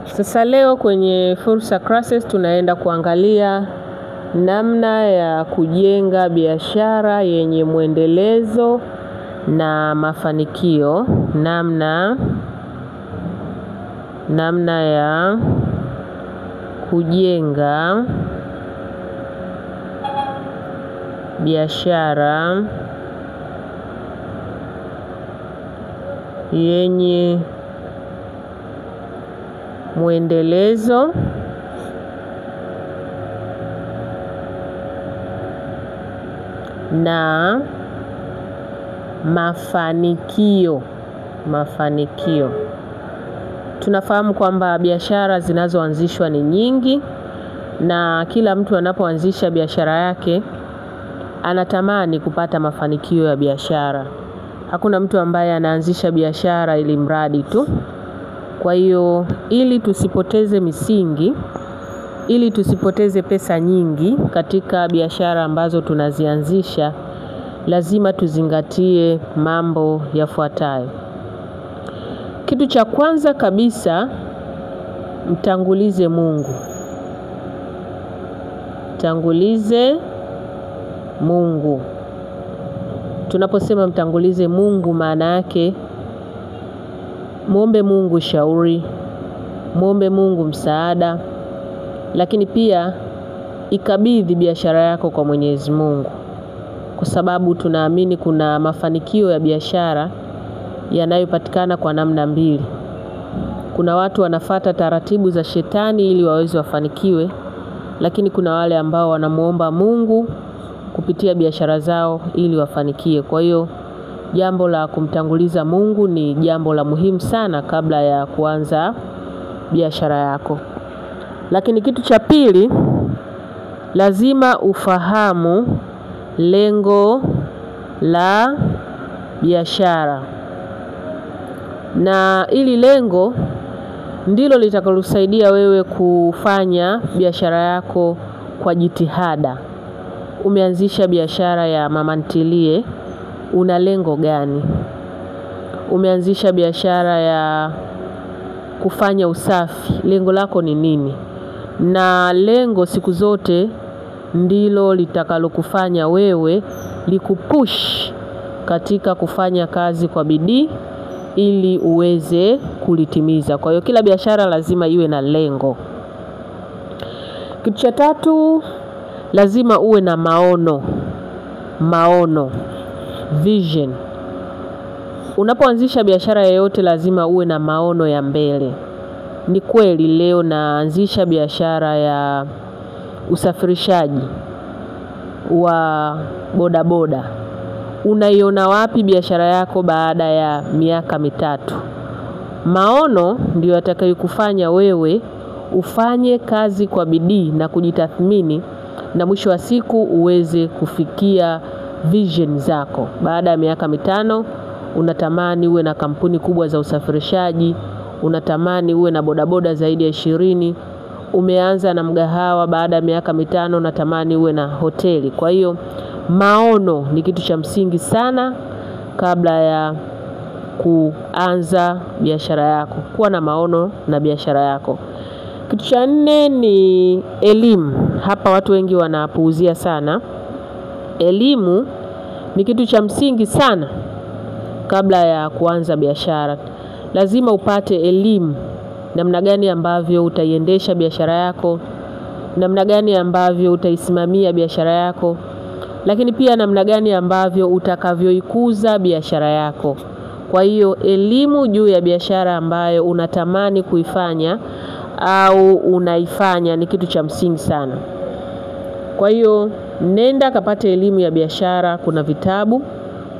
Sasa leo kwenye Fursa Classes tunaenda kuangalia namna ya kujenga biashara yenye mwendelezo na mafanikio, namna ya kujenga biashara yenye mwendelezo na mafanikio. Tunafahamu kwamba biashara zinazoanzishwa ni nyingi, na kila mtu anapoanzisha biashara yake anatamani kupata mafanikio ya biashara. Hakuna mtu ambaye anaanzisha biashara ili mradi tu. Kwa hiyo ili tusipoteze misingi, ili tusipoteze pesa nyingi katika biashara ambazo tunazianzisha, lazima tuzingatie mambo yafuatayo. Kitu cha kwanza kabisa, mtangulize Mungu. Mtangulize Mungu. Tunaposema mtangulize Mungu, maana yake muombe Mungu shauri, muombe Mungu msaada, lakini pia ikabidhi biashara yako kwa Mwenyezi Mungu. Kwa sababu tunaamini kuna mafanikio ya biashara yanayopatikana kwa namna mbili. Kuna watu wanafuata taratibu za shetani ili waweze wafanikiwe, lakini kuna wale ambao wanamuomba Mungu kupitia biashara zao ili wafanikiwe. Kwa hiyo jambo la kumtanguliza Mungu ni jambo la muhimu sana kabla ya kuanza biashara yako. Lakini kitu cha pili, lazima ufahamu lengo la biashara. Na ili lengo ndilo litakalosaidia wewe kufanya biashara yako kwa jitihada. Umeanzisha biashara ya mama ntilie, una lengo gani? Umeanzisha biashara ya kufanya usafi, lengo lako ni nini? Na lengo siku zote ndilo litakalokufanya wewe likupush katika kufanya kazi kwa bidii ili uweze kulitimiza. Kwa hiyo kila biashara lazima iwe na lengo. Kitu cha tatu, lazima uwe na maono, vision. Unapoanzisha biashara yoyote lazima uwe na maono ya mbele. Ni kweli leo naanzisha biashara ya usafirishaji wa bodaboda. Unaiona wapi biashara yako baada ya miaka 3? Maono ndio yatakayokufanya wewe ufanye kazi kwa bidii na kujitathmini, na mwisho wa siku uweze kufikia vision zako. Baada ya miaka 5 unatamani uwe na kampuni kubwa za usafirishaji, unatamani uwe na bodaboda zaidi ya 20. Umeanza na mgahawa, baada ya miaka 5 unatamani uwe na hoteli. Kwa hiyo maono ni kitu cha msingi sana kabla ya kuanza biashara yako. Kuwa na maono na biashara yako. Kitu cha 4 ni elimu. Hapa watu wengi wanapuuzia sana. Elimu ni kitu cha msingi sana kabla ya kuanza biashara. Lazima upate elimu namna gani ambavyo utaiendesha biashara yako, namna gani ambavyo utaisimamia biashara yako, lakini pia namna gani ambavyo utakavyoikuza biashara yako. Kwa hiyo elimu juu ya biashara ambayo unatamani kuifanya au unaifanya ni kitu cha msingi sana. Kwa hiyo nenda kapate elimu ya biashara. Kuna vitabu,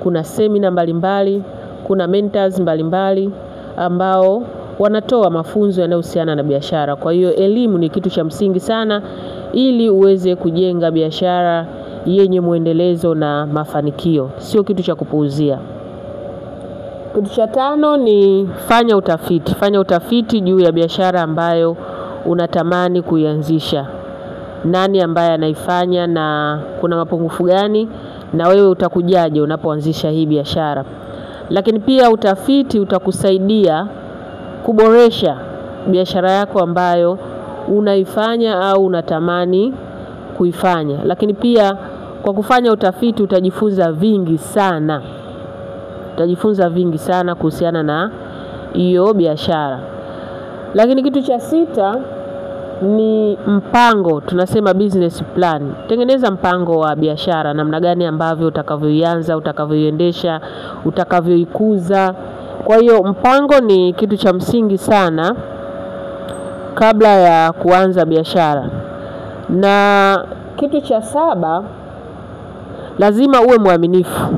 kuna semina mbalimbali, kuna mentors mbalimbali ambao wanatoa mafunzo yanayohusiana na biashara. Kwa hiyo elimu ni kitu cha msingi sana ili uweze kujenga biashara yenye mwendelezo na mafanikio. Sio kitu cha kupuuzia. Kitu cha 5 ni fanya utafiti. Fanya utafiti juu ya biashara ambayo unatamani kuianzisha. Nani ambaye anaifanya na kuna mapungufu gani, na wewe utakujaje unapoanzisha hii biashara. Lakini pia utafiti utakusaidia kuboresha biashara yako ambayo unaifanya au unatamani kuifanya. Lakini pia kwa kufanya utafiti utajifunza vingi sana. Utajifunza vingi sana kuhusiana na hiyo biashara. Lakini kitu cha 6 ni mpango, tunasema business plan. Tengeneza mpango wa biashara, namna gani ambavyo utakavyoianza, utakavyoiendesha, utakavyoikuza. Kwa hiyo mpango ni kitu cha msingi sana kabla ya kuanza biashara. Na kitu cha 7, lazima uwe mwaminifu.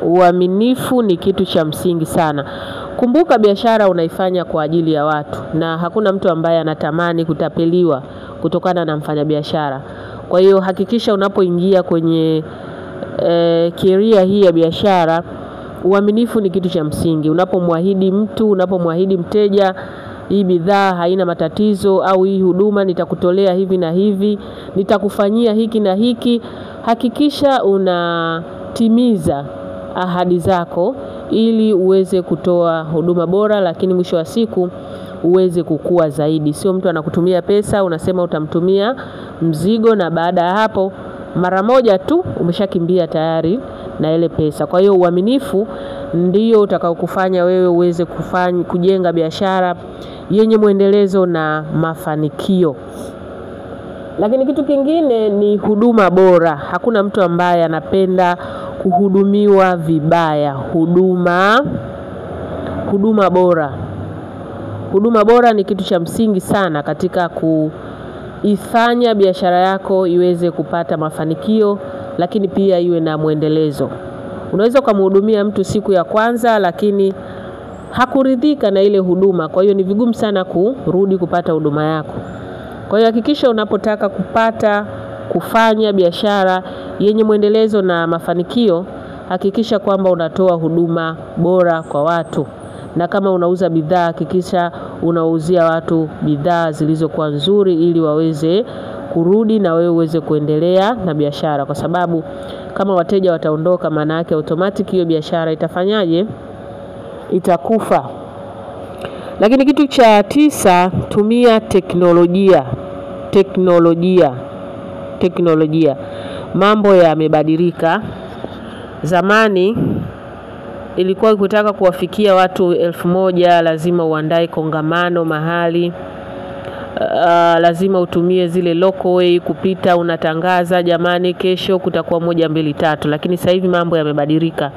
Uaminifu ni kitu cha msingi sana. Kumbuka biashara unaifanya kwa ajili ya watu, na hakuna mtu ambaye anatamani kutapeliwa kutokana na mfanyabiashara. Kwa hiyo hakikisha unapoingia kwenye career hii ya biashara, uaminifu ni kitu cha msingi. Unapomwahidi mtu, unapomwahidi mteja, hii bidhaa haina matatizo, au hii huduma nitakutolea hivi na hivi, nitakufanyia hiki na hiki, hakikisha unatimiza ahadi zako ili uweze kutoa huduma bora, lakini mwisho wa siku uweze kukua zaidi. Sio mtu anakutumia pesa, unasema utamtumia mzigo, na baada ya hapo mara moja tu umeshakimbia tayari na ile pesa. Kwa hiyo uaminifu ndio utakaokufanya wewe uweze kujenga biashara yenye muendelezo na mafanikio. Lakini kitu kingine ni huduma bora. Hakuna mtu ambaye anapenda kuhudumiwa vibaya. Huduma bora. Huduma bora ni kitu cha msingi sana katika kuifanya biashara yako iweze kupata mafanikio, lakini pia iwe na muendelezo. Unaweza kumhudumia mtu siku ya kwanza lakini hakuridhika na ile huduma, kwa hiyo ni vigumu sana kurudi kupata huduma yako. Kwa hiyo hakikisha unapotaka kufanya biashara yenye muendelezo na mafanikio, hakikisha kwamba unatoa huduma bora kwa watu. Na kama unauza bidhaa, hakikisha unauzia watu bidhaa zilizokuwa nzuri ili waweze kurudi na wewe uweze kuendelea na biashara, kwa sababu kama wateja wataondoka, maana yake automatic hiyo biashara itafanyaje? Itakufa. Lakini kitu cha 9, tumia teknolojia. Mambo yamebadilika. Zamani ilikuwa ukitaka kuwafikia watu 1000 lazima uandae kongamano mahali. Lazima utumie zile local way kupita, unatangaza jamani kesho kutakuwa 1 2 3. Lakini sasa hivi mambo yamebadilika.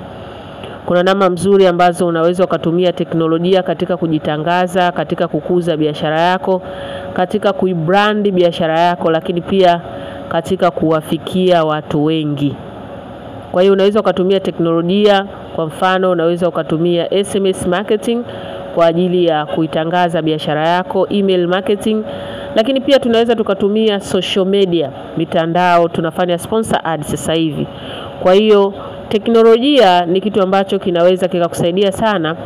Kuna namna nzuri ambazo unaweza ukatumia teknolojia katika kujitangaza, katika kukuza biashara yako, katika kuibrand biashara yako, lakini pia katika kuwafikia watu wengi. Kwa hiyo unaweza ukatumia teknolojia. Kwa mfano unaweza ukatumia SMS marketing kwa ajili ya kuitangaza biashara yako, email marketing, lakini pia tunaweza tukatumia social media, mitandao, tunafanya sponsor ads sasa hivi. Kwa hiyo teknolojia ni kitu ambacho kinaweza kikakusaidia sana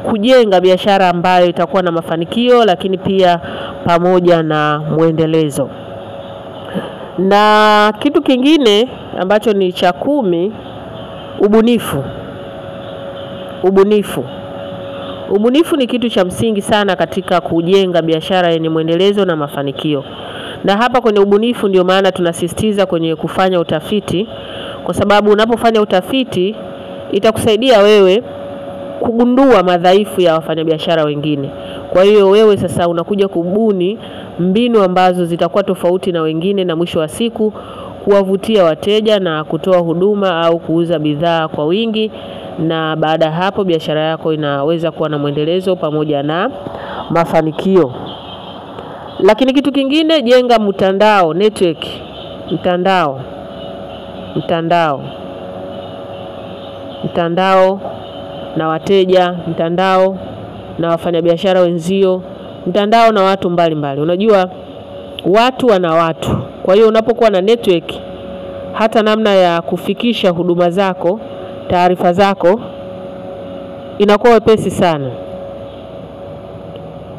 kujenga biashara ambayo itakuwa na mafanikio, lakini pia pamoja na muendelezo. Na kitu kingine ambacho ni cha 10, ubunifu ni kitu cha msingi sana katika kujenga biashara yenye muendelezo na mafanikio. Na hapa kwenye ubunifu ndio maana tunasisitiza kwenye kufanya utafiti, kwa sababu unapofanya utafiti itakusaidia wewe kugundua madhaifu ya wafanyabiashara wengine. Kwa hiyo wewe sasa unakuja kubuni mbinu ambazo zitakuwa tofauti na wengine, na mwisho wa siku kuwavutia wateja na kutoa huduma au kuuza bidhaa kwa wingi, na baada ya hapo biashara yako inaweza kuwa na muendelezo pamoja na mafanikio. Lakini kitu kingine, jenga mtandao, network, mtandao na wateja, mtandao na wafanyabiashara wenzio, mtandao na watu mbalimbali. Unajua watu wana watu. Kwa hiyo unapokuwa na network, hata namna ya kufikisha huduma zako, taarifa zako inakuwa wepesi sana.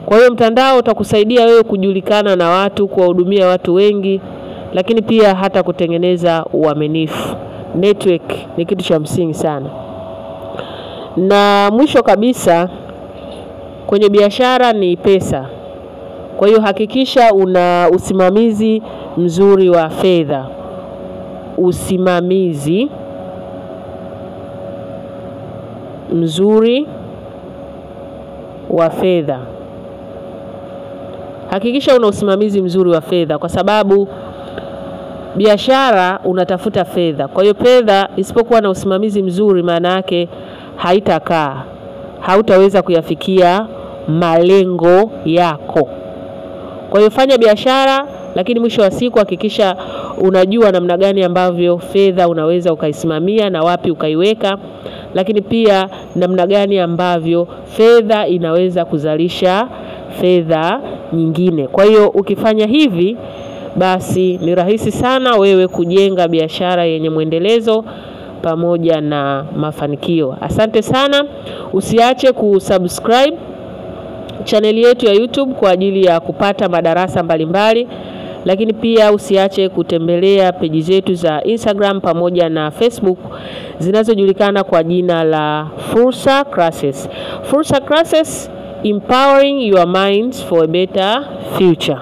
Kwa hiyo mtandao utakusaidia wewe kujulikana na watu, kuwahudumia watu wengi, lakini pia hata kutengeneza uaminifu. Network ni kitu cha msingi sana. Na mwisho kabisa, kwenye biashara ni pesa. Kwa hiyo hakikisha una usimamizi mzuri wa fedha. Usimamizi mzuri wa fedha. Hakikisha una usimamizi mzuri wa fedha, kwa sababu biashara unatafuta fedha. Kwa hiyo fedha isipokuwa na usimamizi mzuri, maana yake haitakaa. Hautaweza kuyafikia malengo yako. Kwa hiyo fanya biashara, lakini mwisho wa siku hakikisha unajua namna gani ambavyo fedha unaweza ukaisimamia na wapi ukaiweka, lakini pia namna gani ambavyo fedha inaweza kuzalisha fedha nyingine. Kwa hiyo ukifanya hivi, basi ni rahisi sana wewe kujenga biashara yenye mwendelezo pamoja na mafanikio. Asante sana. Usiache kusubscribe channel yetu ya YouTube kwa ajili ya kupata madarasa mbalimbali, lakini pia usiache kutembelea peji zetu za Instagram pamoja na Facebook zinazojulikana kwa jina la Fursa Classes. Fursa Classes, empowering your minds for a better future.